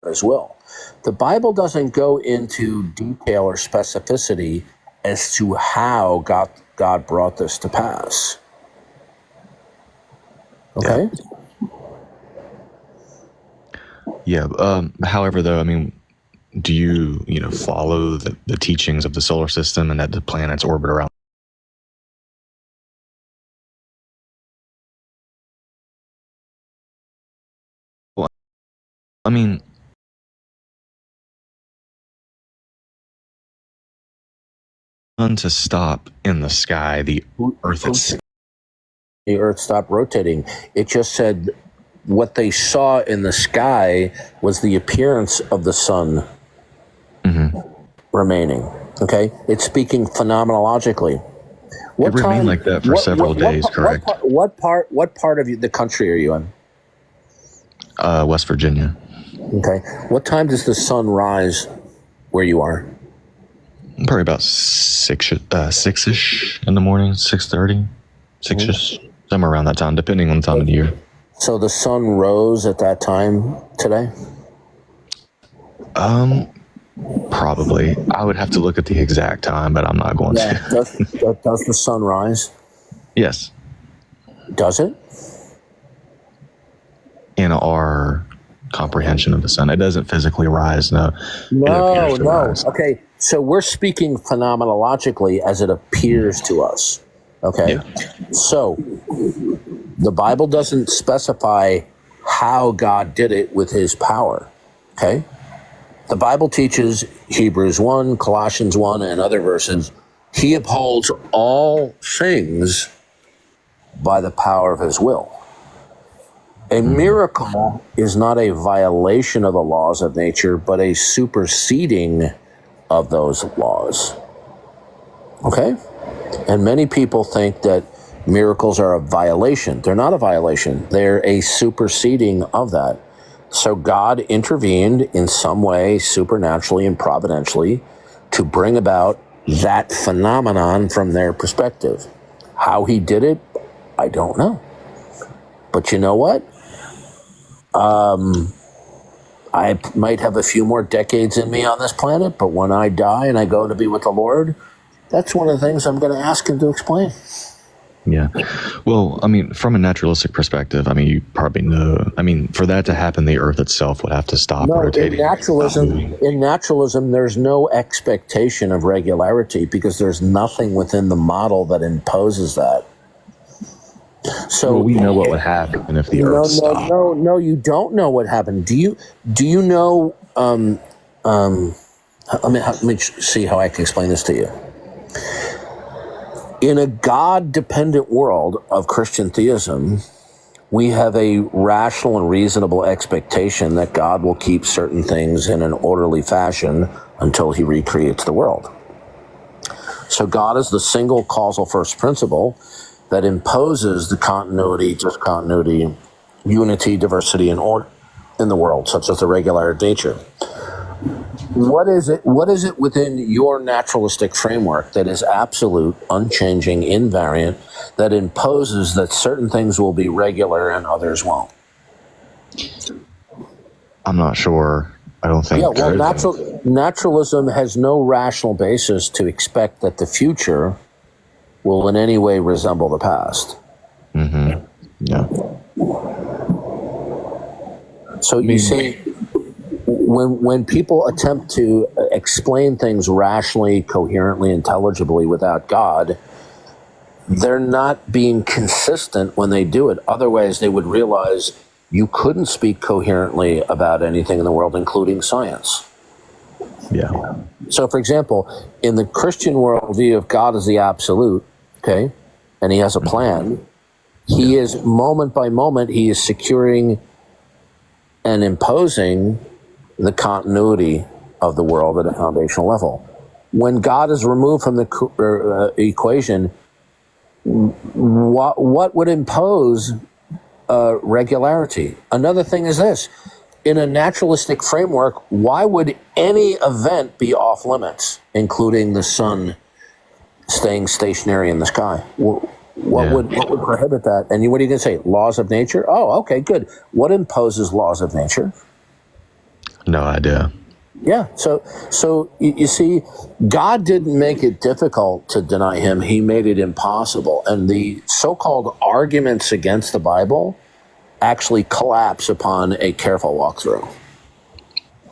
As well. The Bible doesn't go into detail or specificity as to how God brought this to pass. Okay? Yeah. However, though, I mean, do you follow the teachings of the solar system and that the planets orbit around? Well, I mean, to stop in the sky, the Earth stopped rotating. It just said what they saw in the sky was the appearance of the sun remaining. Okay? It's speaking phenomenologically. It remained like that for several days, correct? What part of the country are you in? West Virginia. Okay. What time does the sun rise where you are? Probably about 6-ish in the morning, 6:30, 6-ish, somewhere around that time, depending on the time of the year. So the sun rose at that time today? Probably. I would have to look at the exact time, but I'm not going to. Does the sun rise? Yes. Does it? In our comprehension of the sun, it doesn't physically rise. No. No. Rise. Okay. So we're speaking phenomenologically as it appears to us. Okay. Yeah. So the Bible doesn't specify how God did it with his power. Okay. The Bible teaches Hebrews 1, Colossians 1, and other verses. He upholds all things by the power of his will. A miracle is not a violation of the laws of nature, but a superseding of those laws. Okay? And many people think that miracles are a violation. They're not a violation. They're a superseding of that. So God intervened in some way, supernaturally and providentially, to bring about that phenomenon from their perspective. How he did it, I don't know. But you know what? I might have a few more decades in me on this planet, but when I die and I go to be with the Lord, that's one of the things I'm going to ask him to explain. Yeah. Well, I mean, from a naturalistic perspective, I mean, you probably know, I mean, for that to happen, the Earth itself would have to stop rotating. In naturalism, there's no expectation of regularity because there's nothing within the model that imposes that. So we know what would happen if the Earth stopped. No, you don't know what happened. Do you know? Let me see how I can explain this to you. In a God-dependent world of Christian theism, we have a rational and reasonable expectation that God will keep certain things in an orderly fashion until he recreates the world. So God is the single causal first principle that imposes the continuity, discontinuity, unity, diversity, and order in the world, such as the regular nature. What is it within your naturalistic framework that is absolute, unchanging, invariant, that imposes that certain things will be regular and others won't? I'm not sure. I don't think. Yeah, well, naturalism has no rational basis to expect that the future will in any way resemble the past. Mm-hmm. Yeah. So you see, when people attempt to explain things rationally, coherently, intelligibly without God, they're not being consistent when they do it. Otherwise, they would realize you couldn't speak coherently about anything in the world, including science. Yeah. So, for example, in the Christian worldview, if God is the absolute, okay, and he has a plan, he is moment by moment, he is securing and imposing the continuity of the world at a foundational level. When God is removed from the equation, what would impose regularity? Another thing is this. in a naturalistic framework, why would any event be off limits, including the sun staying stationary in the sky? What would prohibit that? And what are you going to say? Laws of nature? Oh, okay, good. What imposes laws of nature? No idea. Yeah. So you see, God didn't make it difficult to deny him. He made it impossible. And the so-called arguments against the Bible actually collapse upon a careful walkthrough.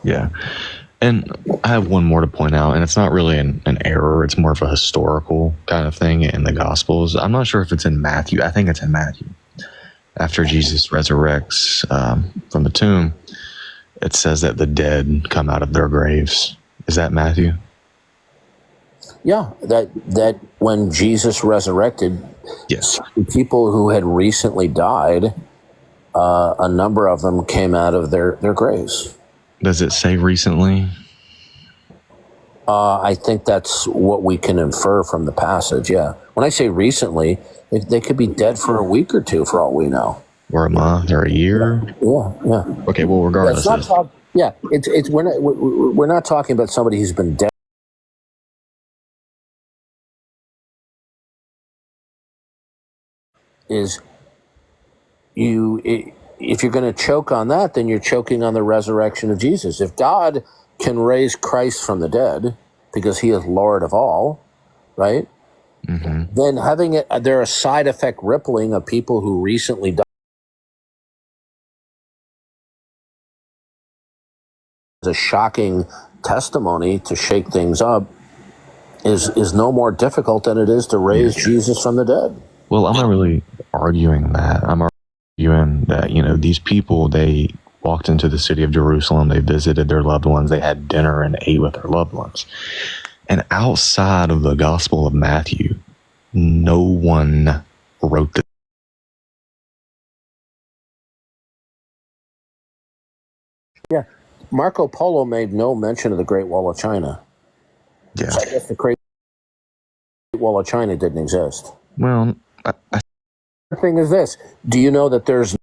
Yeah. And I have one more to point out, and it's not really an error. It's more of a historical kind of thing in the Gospels. I'm not sure if it's in Matthew. I think it's in Matthew. After Jesus resurrects from the tomb, it says that the dead come out of their graves. Is that Matthew? Yeah, that when Jesus resurrected, yes, people who had recently died, a number of them came out of their graves. Does it say recently? I think that's what we can infer from the passage, yeah. When I say recently, they could be dead for a week or two, for all we know. Or a month, or a year? Yeah. Okay, well, regardless. We're not talking about somebody who's been dead. If you're going to choke on that, then you're choking on the resurrection of Jesus. If God can raise Christ from the dead, because he is Lord of all, right? Mm-hmm. Then there are side effect rippling of people who recently died. A shocking testimony to shake things up is no more difficult than it is to raise Jesus from the dead. Well, I'm not really arguing that. I'm arguing that, these people, they walked into the city of Jerusalem, they visited their loved ones, they had dinner and ate with their loved ones. And outside of the Gospel of Matthew, no one wrote this. Yeah. Marco Polo made no mention of the Great Wall of China. Yeah. So I guess the Great Wall of China didn't exist. Well, The thing is this. Do you know that there's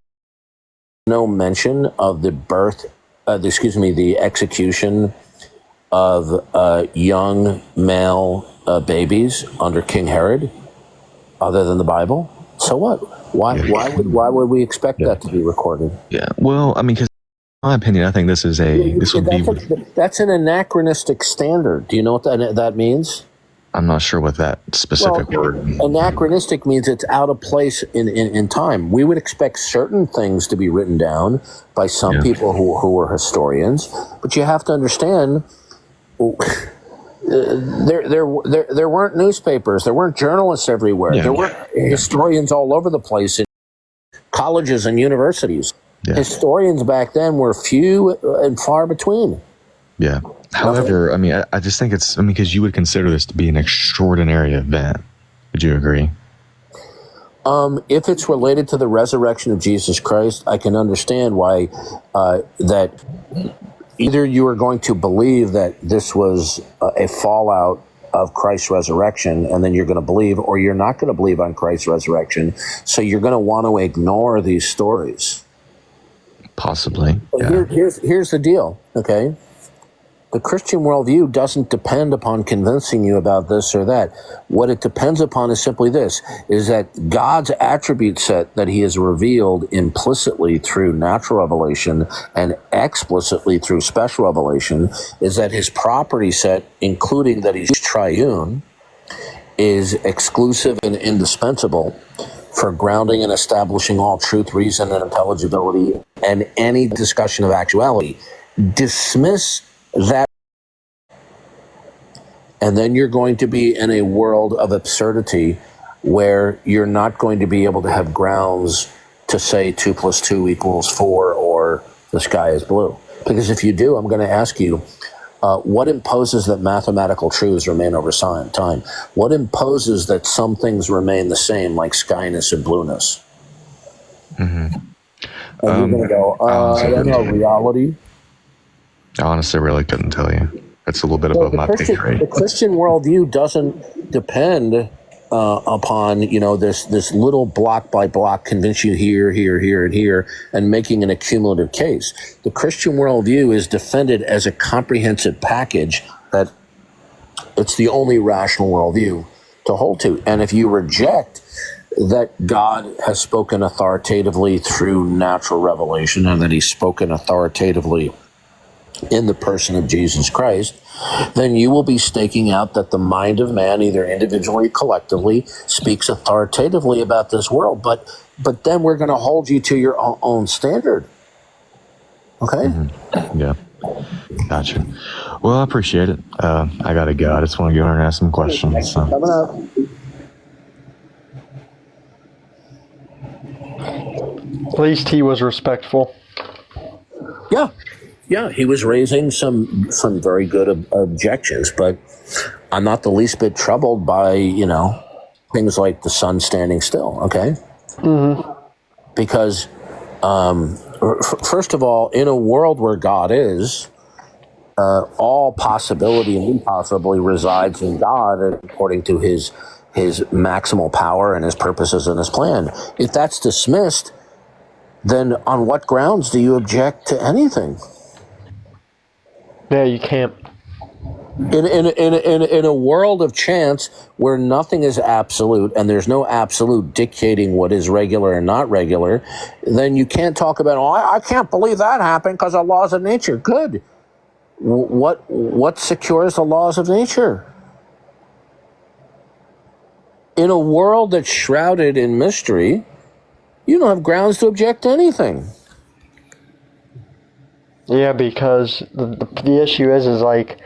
no mention of the execution of young male babies under King Herod, other than the Bible? So what? Why would we expect that to be recorded? Yeah. Well, I mean, because in my opinion, I think that's an anachronistic standard. Do you know what that means? I'm not sure what that specific word. Anachronistic means it's out of place in time. We would expect certain things to be written down by some people who were historians, but you have to understand there weren't newspapers, there weren't journalists everywhere, there weren't historians all over the place in colleges and universities. Yeah. Historians back then were few and far between. Yeah. However, I mean, I just think because you would consider this to be an extraordinary event. Would you agree? If it's related to the resurrection of Jesus Christ, I can understand why that either you are going to believe that this was a fallout of Christ's resurrection, and then you're going to believe, or you're not going to believe on Christ's resurrection. So you're going to want to ignore these stories. Possibly. Yeah. Here's the deal, okay? The Christian worldview doesn't depend upon convincing you about this or that. What it depends upon is simply this, is that God's attribute set that he has revealed implicitly through natural revelation and explicitly through special revelation is that his property set, including that he's triune, is exclusive and indispensable for grounding and establishing all truth, reason, and intelligibility, and any discussion of actuality. Dismiss that, and then you're going to be in a world of absurdity where you're not going to be able to have grounds to say 2 + 2 = 4 or the sky is blue. Because if you do, I'm going to ask you, what imposes that mathematical truths remain over time? What imposes that some things remain the same, like skyness and blueness? Mm-hmm. And you're going to go, I don't know, reality? I honestly really couldn't tell you. It's a little bit above my pay grade. The Christian worldview doesn't depend upon, this little block by block, convince you here, here, here, and here, and making an accumulative case. The Christian worldview is defended as a comprehensive package that it's the only rational worldview to hold to. And if you reject that God has spoken authoritatively through natural revelation and that he's spoken authoritatively in the person of Jesus Christ, then you will be staking out that the mind of man, either individually or collectively, speaks authoritatively about this world. But then we're going to hold you to your own standard. Okay? Mm-hmm. Yeah. Gotcha. Well, I appreciate it. I got to go. I just want to go and ask some questions. So. Coming up. At least he was respectful. Yeah, he was raising some very good objections, but I'm not the least bit troubled by, things like the sun standing still, okay? Mm-hmm. Because, first of all, in a world where God is, all possibility and impossibility resides in God according to his maximal power and his purposes and his plan. If that's dismissed, then on what grounds do you object to anything? Yeah, you can't. In a world of chance where nothing is absolute and there's no absolute dictating what is regular and not regular, then you can't talk about, I can't believe that happened because of laws of nature. Good. What secures the laws of nature? In a world that's shrouded in mystery, you don't have grounds to object to anything. Yeah, because the issue is like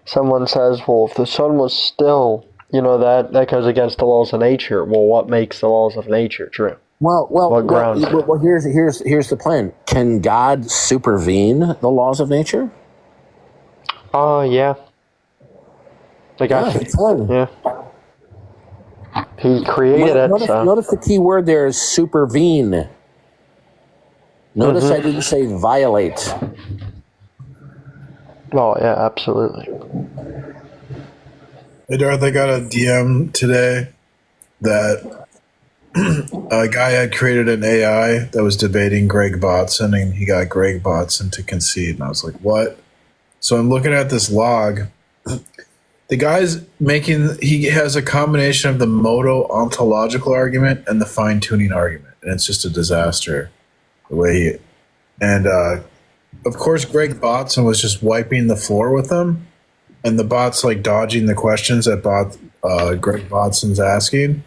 someone says, well, if the sun was still, that goes against the laws of nature. Well, what makes the laws of nature true? Well, here's the plan. Can God supervene the laws of nature? Oh, yeah. Yeah. He created it. Notice the key word there is supervene. Notice I didn't say violate. Oh, yeah, absolutely. Hey, Darth, I got a DM today that a guy had created an AI that was debating Greg Botson, and he got Greg Botson to concede. And I was like, what? So I'm looking at this log. The guy's he has a combination of the moto ontological argument and the fine-tuning argument, and it's just a disaster. The way of course, Greg Botson was just wiping the floor with them, and the bot's like dodging the questions that Greg Botson's asking.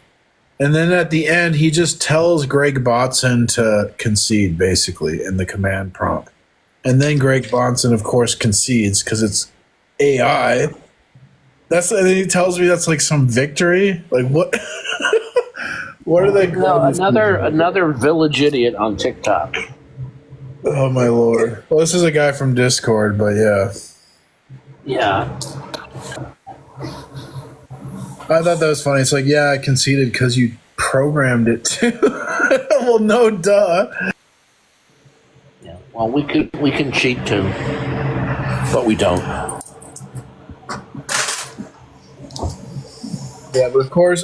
And then at the end, he just tells Greg Botson to concede, basically, in the command prompt. And then Greg Botson, of course, concedes because it's AI. And then he tells me that's like some victory. Like, what? What are they? No, another village idiot on TikTok. Oh my lord! Well, this is a guy from Discord, but yeah. Yeah. I thought that was funny. It's like, yeah, I conceded because you programmed it to. Well, no, duh. Yeah. Well, we can cheat too, but we don't. Yeah, but of course,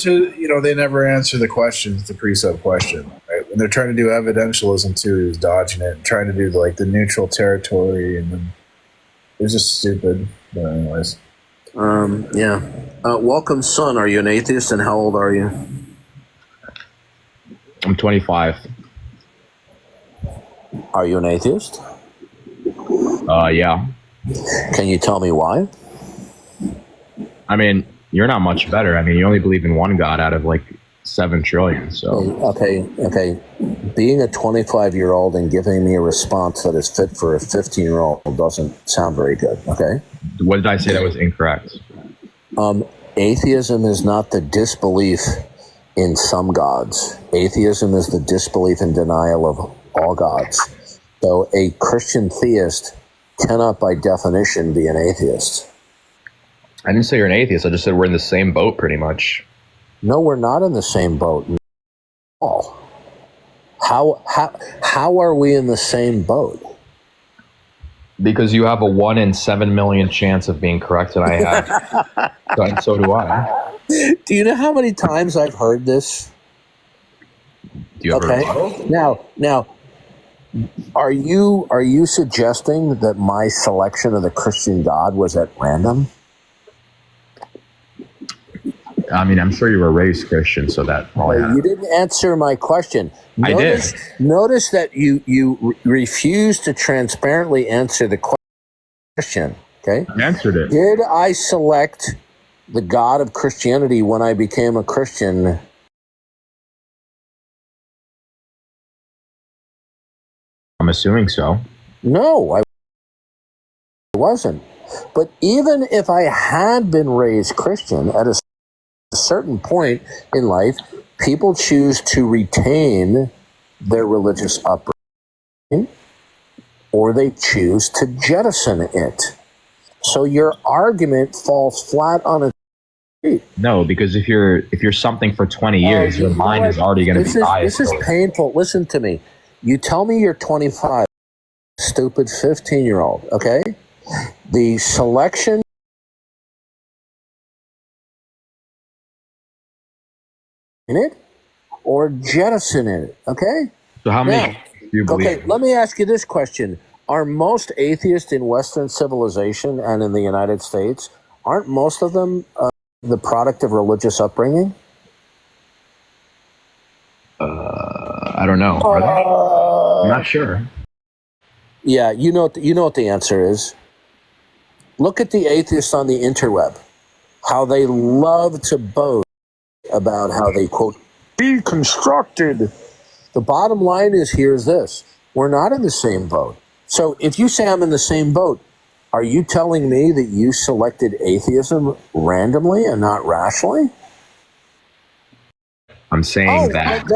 they never answer the questions, the pre-sub question, right? When they're trying to do evidentialism too, he was dodging it, trying to do the neutral territory, and then it was just stupid. But anyways. Yeah. Welcome, son. Are you an atheist, and how old are you? I'm 25. Are you an atheist? Yeah. Can you tell me why? I mean, you're not much better. I mean, you only believe in one God out of 7 trillion. So okay. Being a 25-year-old and giving me a response that is fit for a 15-year-old doesn't sound very good. Okay. What did I say that was incorrect? Atheism is not the disbelief in some gods. Atheism is the disbelief and denial of all gods. So a Christian theist cannot, by definition, be an atheist. I didn't say you're an atheist. I just said we're in the same boat, pretty much. No, we're not in the same boat. Oh, how are we in the same boat? Because you have a 1 in 7 million chance of being correct, and I have. So do I. Do you know how many times I've heard this? Do you have a rebuttal? Now, are you suggesting that my selection of the Christian God was at random? I mean, I'm sure you were raised Christian, so that probably You didn't answer my question. I did. Notice that you refuse to transparently answer the question. Okay. I answered it. Did I select the God of Christianity when I became a Christian? I'm assuming so. No, I wasn't. But even if I had been raised Christian at a certain point in life, people choose to retain their religious upbringing or they choose to jettison it. So your argument falls flat on its feet. No, because if you're something for 20 years, your mind is already going to be biased. This is painful. Listen to me. You tell me you're 25, stupid 15-year-old, okay? The selection in it or jettison it, okay? So how many do you believe? Okay, let me ask you this question. Are most atheists in Western civilization and in the United States, aren't most of them the product of religious upbringing? I don't know. Are they? I'm not sure. Yeah, you know what the answer is. Look at the atheists on the interweb, how they love to boast about how they, quote, deconstructed. The bottom line is, here's this. We're not in the same boat. So if you say I'm in the same boat, are you telling me that you selected atheism randomly and not rationally? I'm saying that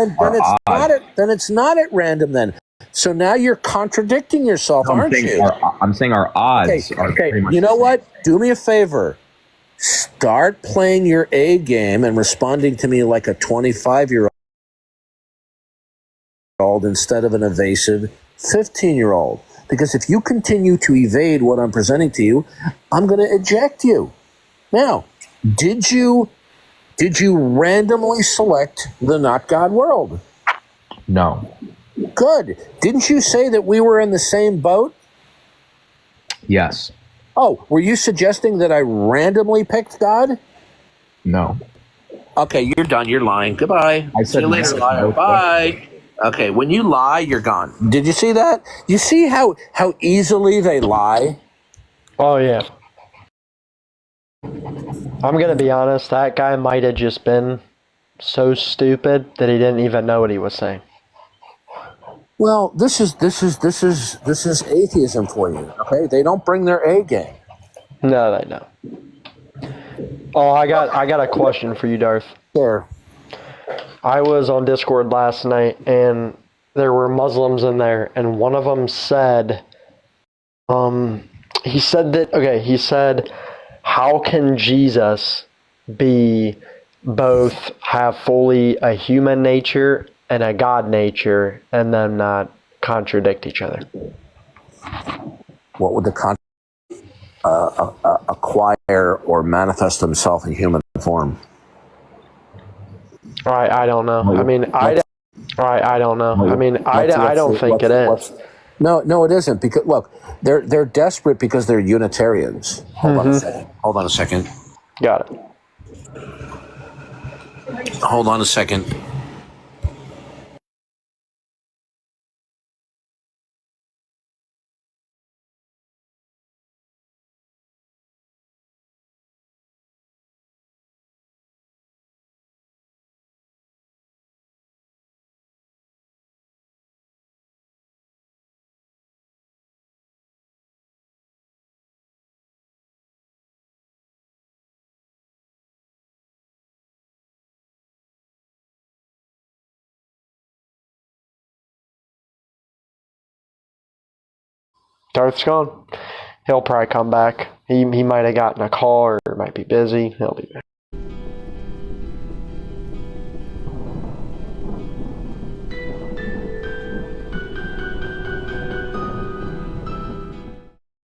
then it's not at random then. So now you're contradicting yourself, aren't you? I'm saying our odds are pretty much. You know what? Do me a favor. Start playing your A game and responding to me like a 25-year-old instead of an evasive 15-year-old. Because if you continue to evade what I'm presenting to you, I'm going to eject you. Now, did you randomly select the not God world? No. Good. Didn't you say that we were in the same boat? Yes. Oh, were you suggesting that I randomly picked God? No. Okay, you're done. You're lying. Goodbye. I said See you later, no. liar. Bye. Okay, when you lie, you're gone. Did you see that? You see how easily they lie? Oh, yeah. I'm going to be honest, that guy might have just been so stupid that he didn't even know what he was saying. Well, this is atheism for you. Okay, they don't bring their A game. No, they don't. Oh, I got a question for you, Darth. Sure. I was on Discord last night, and there were Muslims in there, and one of them said, he said, how can Jesus have fully a human nature and a God nature, and then not contradict each other? What would the acquire or manifest himself in human form? I don't know. I mean, I don't know. I mean, I don't think it is. No, it isn't. Because look, they're desperate because they're Unitarians. Hold on a second. Got it. Hold on a second. Darth's gone. He'll probably come back. He might have gotten a call or might be busy. He'll be back.